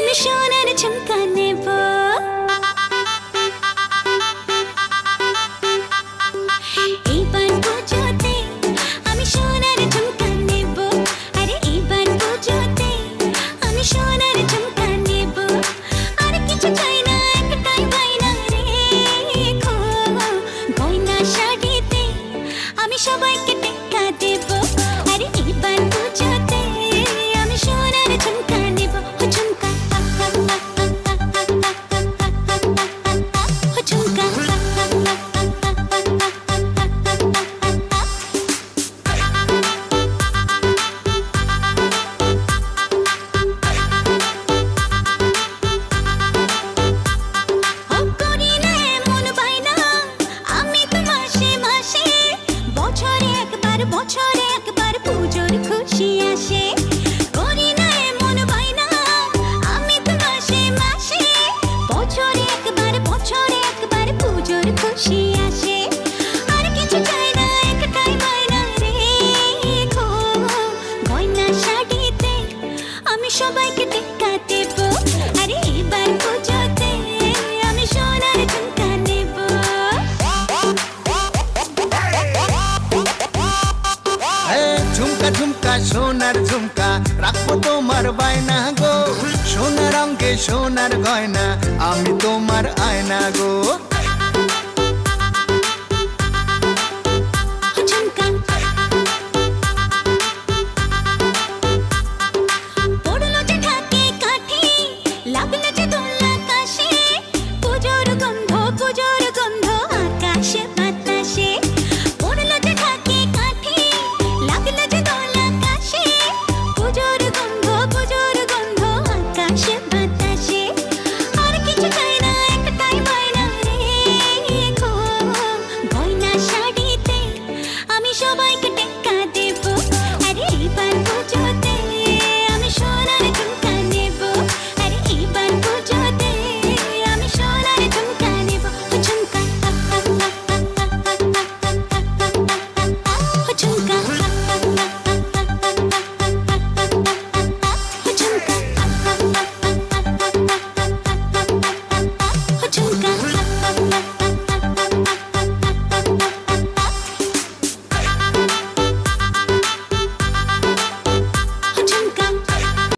আমি সোনার ঝুমকা নেব। এইবার পুজোতে আমি সোনার ঝুমকা নেব। আরে এইবার পুজোতে আমি সোনার ঝুমকা নেব। আর কিছু চাই না, একটাই গয়না রেখো। গয়না শাড়িতে আমি সবাইকে টেক্কা দেব। আরে এইবার পুজোতে আমি সোনার ঝুমকা নেব। ঝুমকা ঝুমকা বছরে একবার পুজোর খুশি আসে। করি না এমন বায়না আমি তো মাসে মাসে। বছরে একবার পুজোর খুশি আসে। আর কিছু চাই না, একটাই গয়না রেখো। গয়না শাড়িতে আমি সবাইকে টেক্কা দেব। আরে এবার পুজোতে আমি সোনার ঝুমকা নেব। ঝুমকা ঝুমকা সোনার ঝুমকা রাখবো তোমার বায়না গো। সোনার অঙ্গে সোনার গয়না আমি তোমার আয়না গো।